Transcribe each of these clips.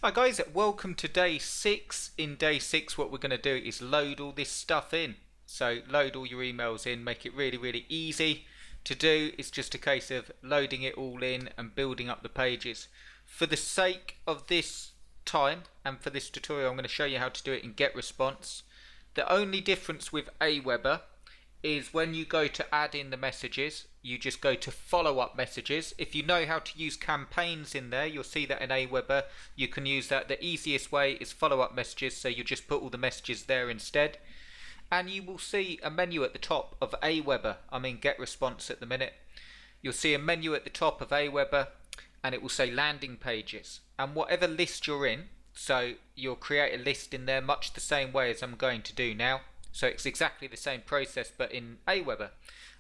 Hi guys, welcome to day 6. In day 6 what we're going to do is load all this stuff in. So load all your emails in, make it really easy to do. It's just a case of loading it all in and building up the pages. For the sake of this time and for this tutorial, I'm going to show you how to do it in GetResponse. The only difference with Aweber is when you go to add in the messages, you just go to follow up messages. If you know how to use campaigns in there, you'll see that in Aweber you can use that. The easiest way is follow up messages, so you just put all the messages there instead. And you will see a menu at the top of Aweber. I'm in GetResponse at the minute. You'll see a menu at the top of Aweber and it will say landing pages. And whatever list you're in, so you'll create a list in there much the same way as I'm going to do now. So it's exactly the same process but in Aweber.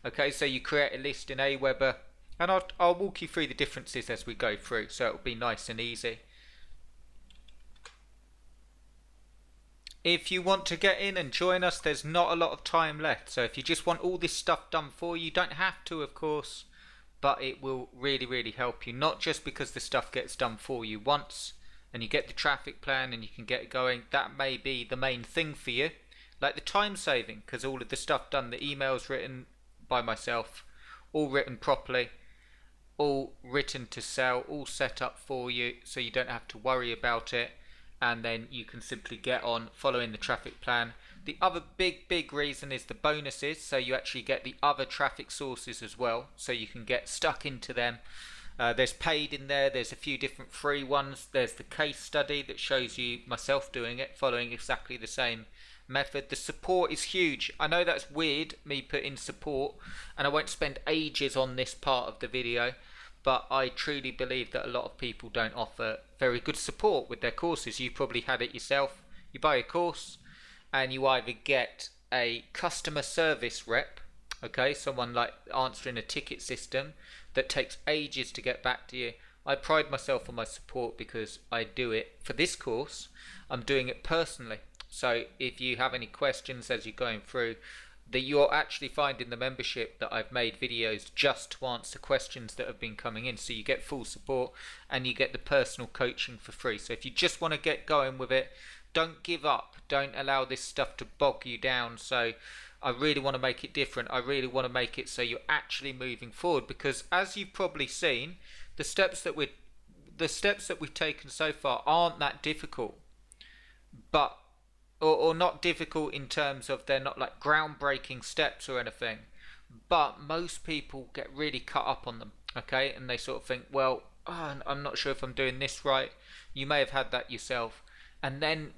Okay, so you create a list in Aweber and I'll walk you through the differences as we go through, so it'll be nice and easy. If you want to get in and join us, there's not a lot of time left, so if you just want all this stuff done for you, you don't have to of course, but it will really help you, not just because the stuff gets done for you once and you get the traffic plan and you can get it going. That may be the main thing for you, like the time saving, because all of the stuff done, the emails written by myself, all written properly, all written to sell, all set up for you so you don't have to worry about it, and then you can simply get on following the traffic plan. The other big reason is the bonuses, so you actually get the other traffic sources as well, so you can get stuck into them. There's paid in there, there's a few different free ones, there's the case study that shows you myself doing it, following exactly the same method. The support is huge. I know that's weird, me putting support, and I won't spend ages on this part of the video, but I truly believe that a lot of people don't offer very good support with their courses. You probably had it yourself. You buy a course and you either get a customer service rep, okay, someone like answering a ticket system that takes ages to get back to you. I pride myself on my support because I do it for this course. I'm doing it personally. So if you have any questions as you're going through, that you're actually finding the membership that I've made videos just to answer questions that have been coming in. So you get full support and you get the personal coaching for free. So if you just want to get going with it, don't give up. Don't allow this stuff to bog you down. So I really want to make it different. I really want to make it so you're actually moving forward, because as you've probably seen, the steps that we've taken so far aren't that difficult, but or not difficult in terms of they're not like groundbreaking steps or anything, but most people get really cut up on them, okay, and they sort of think, well, I'm not sure if I'm doing this right. You may have had that yourself, and then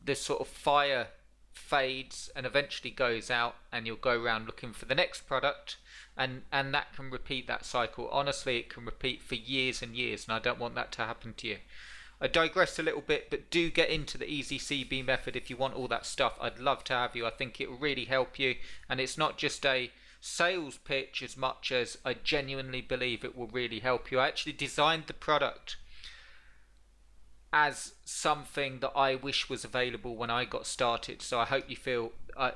this sort of fire fades and eventually goes out and you'll go around looking for the next product, and that can repeat that cycle. Honestly, it can repeat for years and years, and I don't want that to happen to you. I digressed a little bit, but do get into the Easy CB method if you want all that stuff. I'd love to have you. I think it will really help you, and it's not just a sales pitch as much as I genuinely believe it will really help you. I actually designed the product as something that I wish was available when I got started, so I hope you feel, I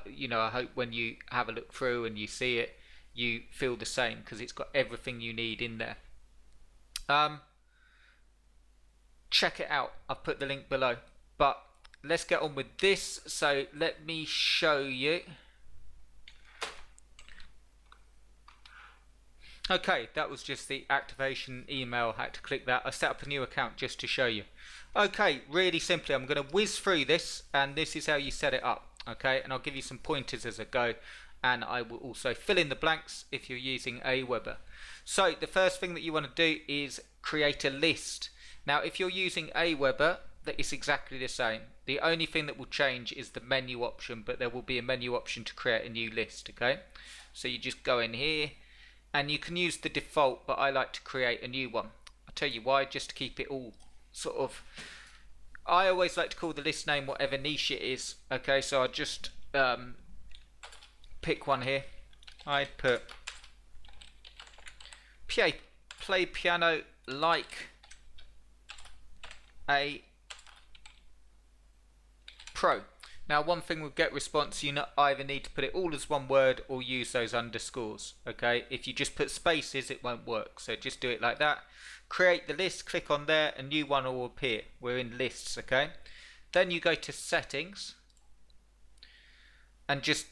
hope when you have a look through and you see it, you feel the same, because it's got everything you need in there. Check it out. I've put the link below, but let's get on with this. So let me show you. Okay, that was just the activation email. I had to click that. I set up a new account just to show you. Okay, really simply, I'm going to whiz through this, and this is how you set it up. Okay, and I'll give you some pointers as I go, and I will also fill in the blanks if you're using Aweber. So the first thing that you want to do is create a list. Now if you're using Aweber, that is exactly the same. The only thing that will change is the menu option, but there will be a menu option to create a new list, okay? So you just go in here, and you can use the default, but I like to create a new one. I'll tell you why, just to keep it all sort of, I always like to call the list name whatever niche it is, okay? So I'll just pick one here. I'd put play piano like a pro. Now, one thing with get response, you either need to put it all as one word or use those underscores. Okay, if you just put spaces, it won't work. So just do it like that. Create the list, click on there, a new one will appear. We're in lists, okay? Then you go to settings and just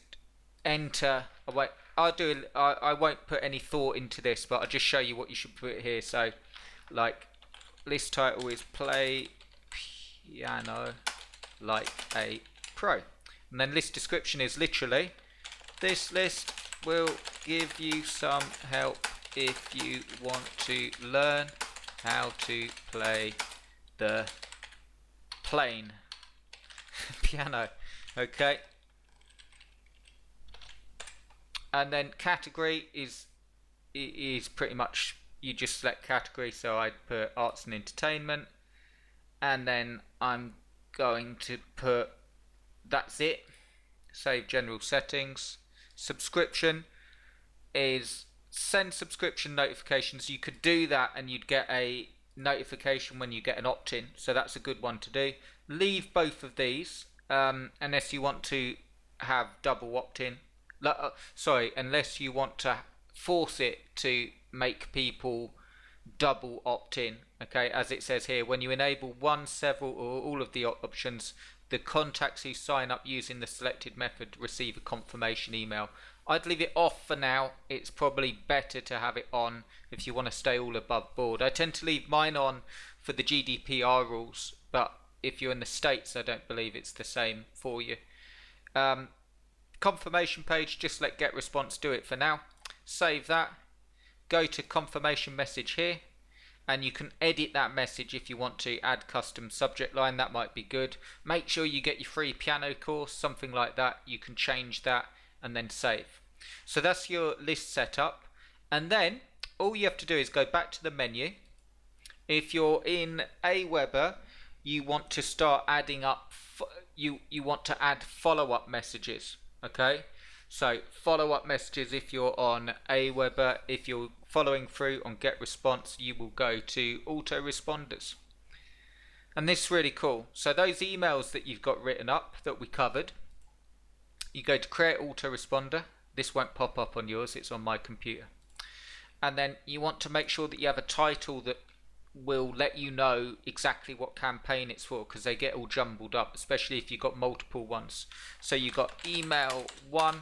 enter. I won't put any thought into this, but I'll just show you what you should put here. So, like, list title is play piano like a pro, and then list description is literally, this list will give you some help if you want to learn how to play the plain piano. Okay, and then category is pretty much, you just select category. So I'd put arts and entertainment, and then I'm going to put, that's it. Save general settings. Subscription is send subscription notifications. You could do that and you'd get a notification when you get an opt-in, so that's a good one to do. Leave both of these unless you want to have double opt-in. Unless you want to force it to make people double opt-in. Okay, as it says here, when you enable one, several, or all of the options, the contacts who sign up using the selected method receive a confirmation email. I'd leave it off for now. It's probably better to have it on if you want to stay all above board. I tend to leave mine on for the GDPR rules, but if you're in the States, I don't believe it's the same for you. Confirmation page, just let get response do it for now. Save that. Go to confirmation message here, and you can edit that message if you want to add custom subject line. That might be good. Make sure you get your free piano course, something like that. You can change that and then save. So that's your list setup, and then all you have to do is go back to the menu. If you're in Aweber, you want to start adding up, you want to add follow-up messages. Okay, so follow-up messages if you're on Aweber. If you're following through on get response, you will go to autoresponders, and this is really cool. So those emails that you've got written up that we covered, you go to create autoresponder. This won't pop up on yours, it's on my computer. And then you want to make sure that you have a title that will let you know exactly what campaign it's for, because they get all jumbled up, especially if you've got multiple ones. So you've got email 1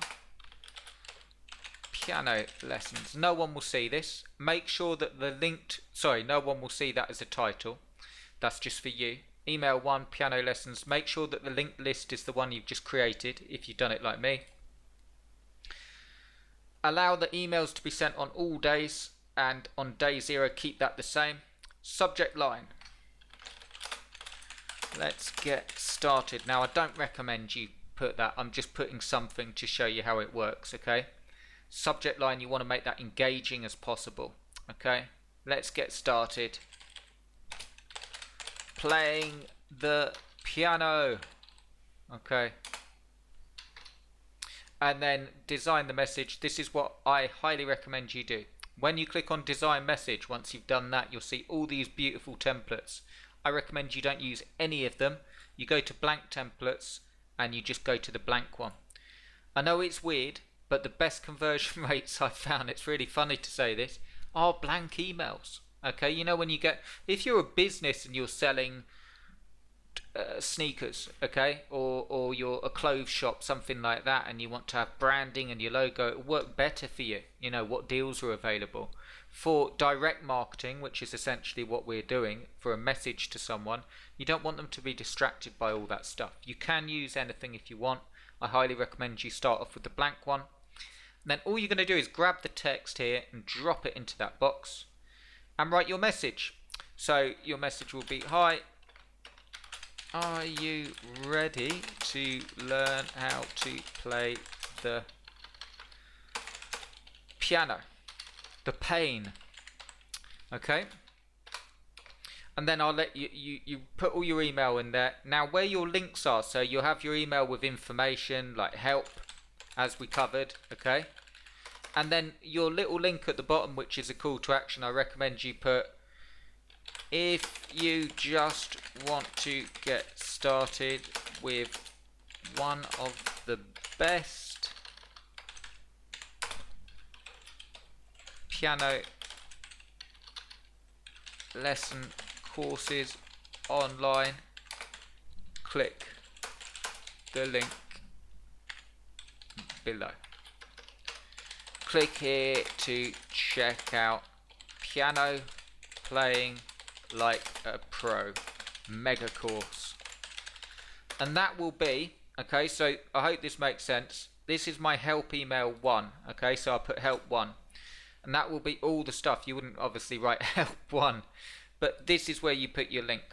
piano lessons. No one will see this. Make sure that the linked, no one will see that as a title. That's just for you. Email 1 piano lessons. Make sure that the linked list is the one you've just created if you've done it like me. Allow the emails to be sent on all days, and on day 0 keep that the same. Subject line. Let's get started. Now I don't recommend you put that. I'm just putting something to show you how it works, okay? Subject line, you want to make that engaging as possible. Okay, let's get started. Playing the piano. Okay, and then design the message. This is what I highly recommend you do. When you click on design message, once you've done that, you'll see all these beautiful templates. I recommend you don't use any of them. You go to blank templates and you just go to the blank one. I know it's weird, but the best conversion rates I've found, it's really funny to say this, are blank emails. Okay, you know, when you get, if you're a business and you're selling sneakers, okay, or you're a clothes shop, something like that, and you want to have branding and your logo, it'll work better for you. You know what deals are available. For direct marketing, which is essentially what we're doing for a message to someone, you don't want them to be distracted by all that stuff. You can use anything if you want. I highly recommend you start off with the blank one. And then all you're going to do is grab the text here and drop it into that box and write your message. So your message will be, hi, are you ready to learn how to play the piano? The pain. Okay? And then I'll let you put all your email in there. Now where your links are, so you'll have your email with information like help, as we covered, okay? And then your little link at the bottom, which is a call to action, I recommend you put, if you just want to get started with one of the best piano lesson courses online. Click the link below. Click here to check out Piano Playing Like a Pro mega course. And that will be, okay, so I hope this makes sense. This is my help email 1, okay, so I'll put help 1. And that will be all the stuff. You wouldn't obviously write help 1, but this is where you put your link.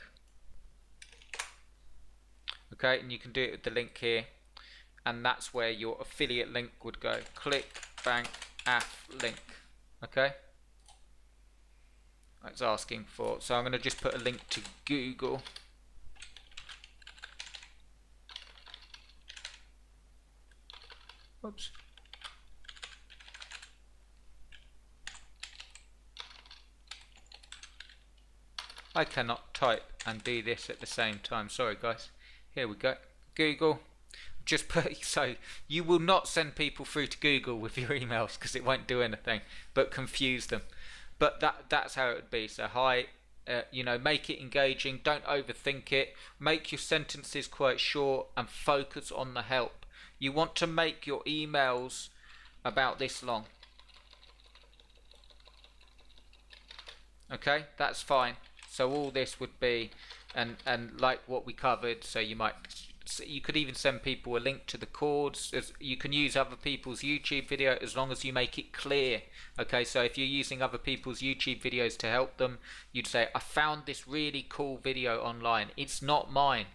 Okay, and you can do it with the link here. And that's where your affiliate link would go. Click bank aff link. Okay, that's asking for, so I'm going to just put a link to Google. Oops. I cannot type and do this at the same time. Sorry guys. Here we go. Google. Just put, so you will not send people through to Google with your emails because it won't do anything but confuse them. But that's how it would be. So hi, you know, make it engaging. Don't overthink it. Make your sentences quite short and focus on the help. You want to make your emails about this long. Okay, that's fine. So all this would be, and like what we covered, so you could even send people a link to the chords. You can use other people's YouTube video as long as you make it clear. Okay, so if you're using other people's YouTube videos to help them, you'd say, I found this really cool video online. It's not mine,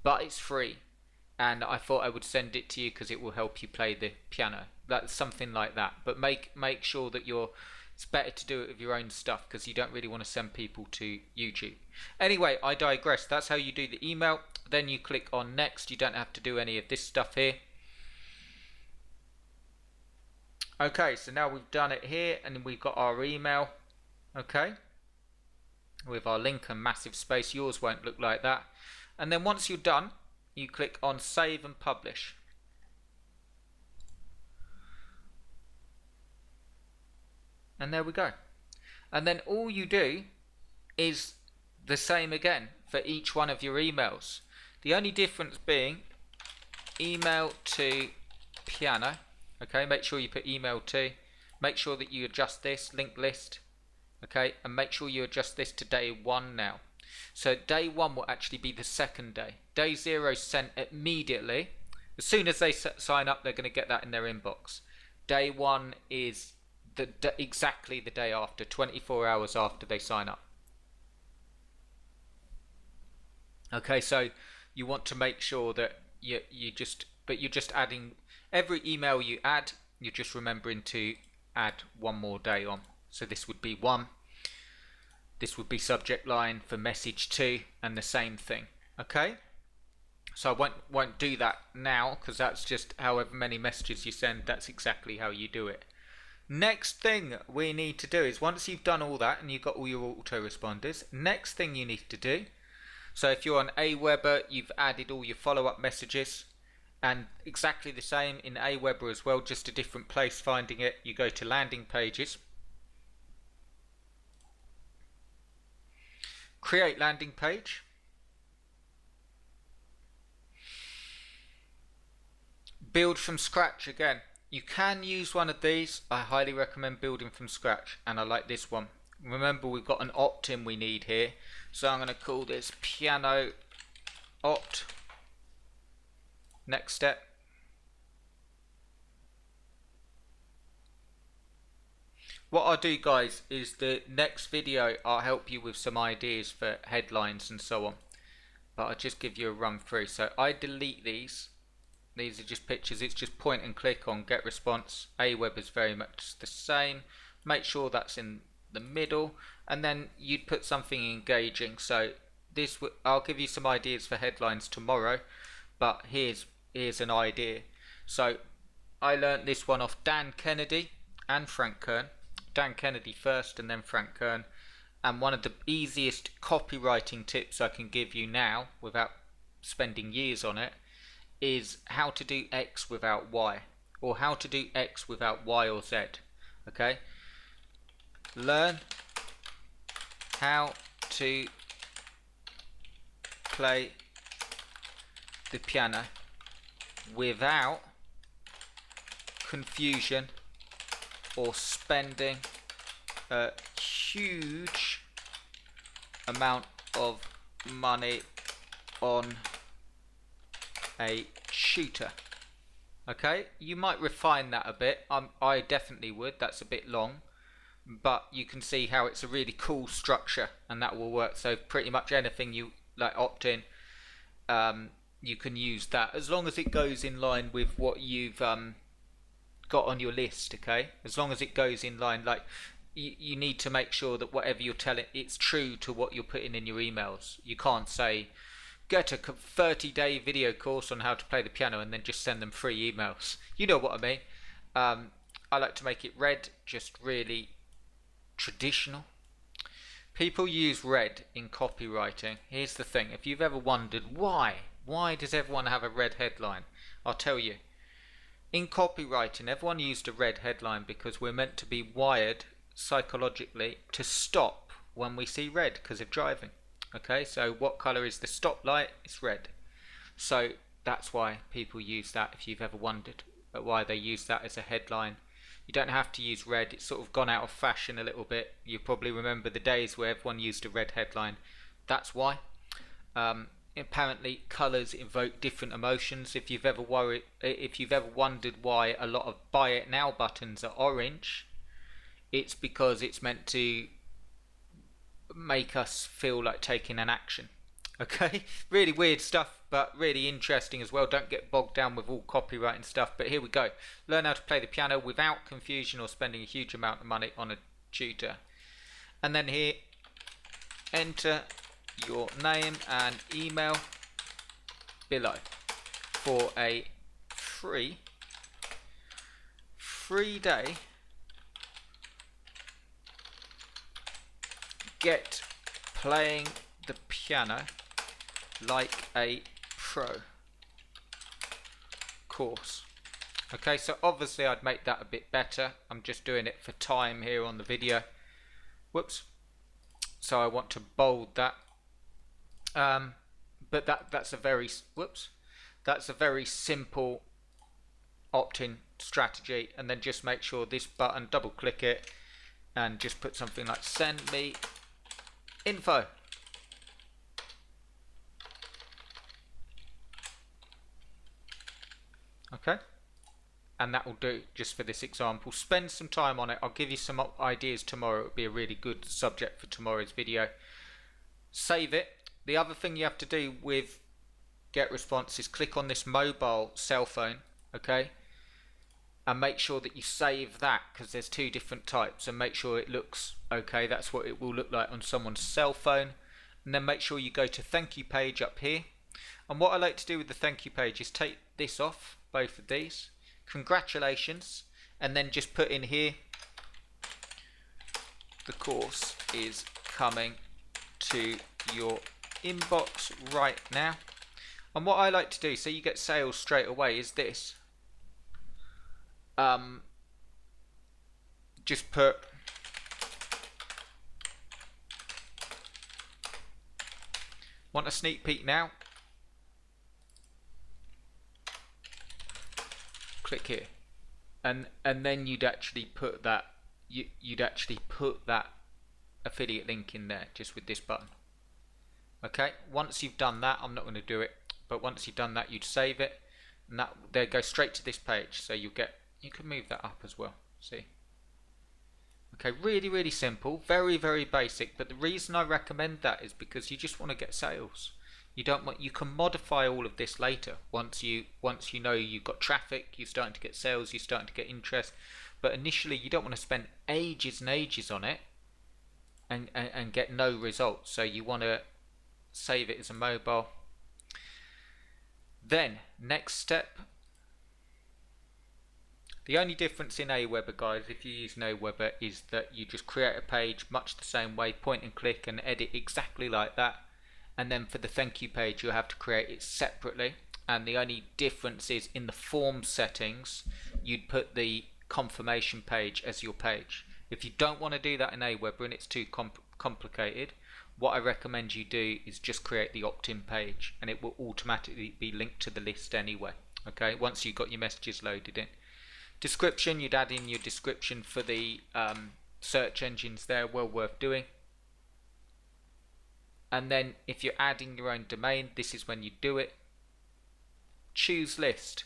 but it's free. And I thought I would send it to you because it will help you play the piano. That's something like that. But make sure that it's better to do it with your own stuff because you don't really want to send people to YouTube. Anyway, I digress. That's how you do the email. Then you click on next. You don't have to do any of this stuff here. Okay, so now we've done it here and we've got our email. Okay, with our link and massive space. Yours won't look like that. And then once you're done, you click on save and publish. And there we go. And then all you do is the same again for each one of your emails. The only difference being email to piano. Okay, make sure you put email to. Make sure that you adjust this link list. Okay, and make sure you adjust this to day 1 now. So day 1 will actually be the second day. Day 0 is sent immediately. As soon as they sign up, they're going to get that in their inbox. Day 1 is exactly the day after, 24 hours after they sign up. Okay, so you want to make sure that you're just adding every email you add, you're just remembering to add one more day on. So this would be 1. This would be subject line for message 2, and the same thing. Okay, so I won't do that now because that's just however many messages you send. That's exactly how you do it. Next thing we need to do is, once you've done all that and you've got all your autoresponders, next thing you need to do, so if you're on Aweber, you've added all your follow-up messages, and exactly the same in Aweber as well, just a different place finding it. You go to landing pages, create landing page, build from scratch again. You can use one of these. I highly recommend building from scratch, and I like this one. Remember, we've got an opt-in we need here, so I'm going to call this piano opt. Next step. What I'll do, guys, is the next video I'll help you with some ideas for headlines and so on, but I'll just give you a run through. So I delete these. These are just pictures. It's just point and click on get response. Aweber is very much the same. Make sure that's in the middle, and then you'd put something engaging. So this, I'll give you some ideas for headlines tomorrow, but here's an idea. So I learnt this one off Dan Kennedy and Frank Kern. Dan Kennedy first and then Frank Kern. And one of the easiest copywriting tips I can give you now, without spending years on it, is how to do X without Y, or how to do X without Y or Z. Okay, learn how to play the piano without confusion or spending a huge amount of money on a tutor. Okay, you might refine that a bit. I definitely would. That's a bit long, but you can see how it's a really cool structure, and that will work. So pretty much anything you like opt in, you can use that as long as it goes in line with what you've got on your list. Okay, as long as it goes in line, like you need to make sure that whatever you're telling, it's true to what you're putting in your emails. You can't say get a 30-day video course on how to play the piano and then just send them free emails. You know what I mean. I like to make it red, just really traditional. People use red in copywriting. Here's the thing, if you've ever wondered why does everyone have a red headline, I'll tell you. In copywriting, everyone used a red headline because we're meant to be wired psychologically to stop when we see red because of driving. Okay, so what colour is the stoplight? It's red. So that's why people use that, if you've ever wondered why they use that as a headline. You don't have to use red, it's sort of gone out of fashion a little bit. You probably remember the days where everyone used a red headline. That's why. Apparently colours evoke different emotions. If you've ever wondered why a lot of buy it now buttons are orange, it's because it's meant to make us feel like taking an action. Okay, really weird stuff, but really interesting as well. Don't get bogged down with all copywriting stuff, but here we go. Learn how to play the piano without confusion or spending a huge amount of money on a tutor. And then here, enter your name and email below for a free day get playing the piano like a pro course. Okay, so obviously I'd make that a bit better. I'm just doing it for time here on the video. Whoops. So I want to bold that. But that's a very simple opt-in strategy. And then just make sure this button, double click it, and just put something like send me info. Okay, and that will do just for this example. Spend some time on it. I'll give you some ideas tomorrow. It would be a really good subject for tomorrow's video. Save it. The other thing you have to do with GetResponse is click on this mobile cell phone, okay, and make sure that you save that, because there's two different types, and make sure it looks okay. That's what it will look like on someone's cell phone. And then make sure you go to thank you page up here. And what I like to do with the thank you page is take this off, both of these, congratulations, and then just put in here the course is coming to your inbox right now. And what I like to do, so you get sales straight away, is this. Just put want a sneak peek now? Click here, and then you'd actually put that affiliate link in there just with this button. Okay, once you've done that, I'm not going to do it, but once you've done that, you'd save it, and that there go straight to this page. So you can move that up as well. See? Okay, really simple, very basic. But the reason I recommend that is because you just want to get sales. You can modify all of this later once you know you've got traffic, you're starting to get sales, you're starting to get interest. But initially, you don't want to spend ages and ages on it and get no results. So you want to save it as a mobile. Then next step. The only difference in Aweber, guys, if you use an Aweber, is that you just create a page much the same way, point and click, and edit exactly like that. And then for the thank you page, you'll have to create it separately. and the only difference is in the form settings you'd put the confirmation page as your page. If you don't want to do that in Aweber and it's too complicated, what I recommend you do is just create the opt-in page, and it will automatically be linked to the list anyway. Okay, once you've got your messages loaded in. Description, you'd add in your description for the search engines there, well worth doing. And then if you're adding your own domain, this is when you do it. Choose list.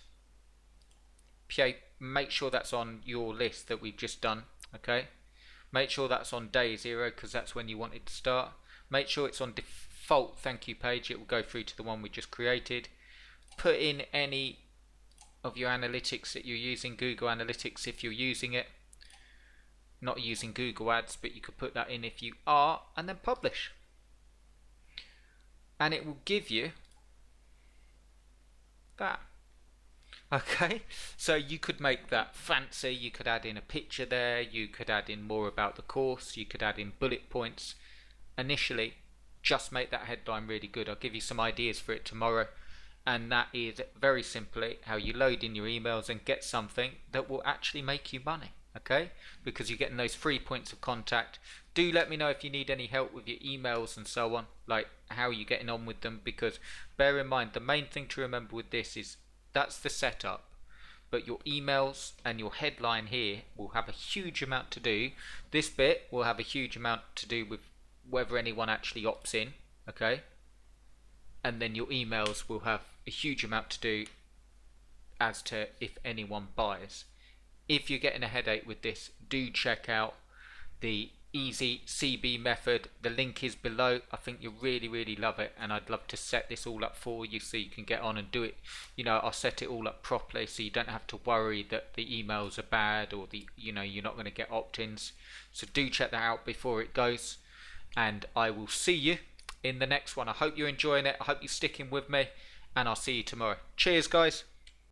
Make sure that's on your list that we've just done. Okay, make sure that's on day 0 because that's when you want it to start. Make sure it's on default thank you page, it will go through to the one we just created. Put in any of your analytics that you're using, Google Analytics if you're using it. Not using Google Ads, but you could put that in if you are, and then publish. And it will give you that. Okay, so you could make that fancy, you could add in a picture there, you could add in more about the course, you could add in bullet points. Initially, just make that headline really good. I'll give you some ideas for it tomorrow, and that is very simply how you load in your emails and get something that will actually make you money. Okay, because you're getting those 3 points of contact. Do let me know if you need any help with your emails and so on, like how you're getting on with them, because bear in mind the main thing to remember with this is that's the setup, but your emails and your headline here will have a huge amount to do. This bit will have a huge amount to do with whether anyone actually opts in, okay, and then your emails will have a huge amount to do as to if anyone buys. If you're getting a headache with this, do check out the easy CB method. The link is below. I think you'll really love it, and I'd love to set this all up for you so you can get on and do it. You know, I'll set it all up properly so you don't have to worry that the emails are bad or you're not going to get opt-ins. So do check that out before it goes, and I will see you in the next one. I hope you're enjoying it. I hope you're sticking with me, and I'll see you tomorrow. Cheers, guys.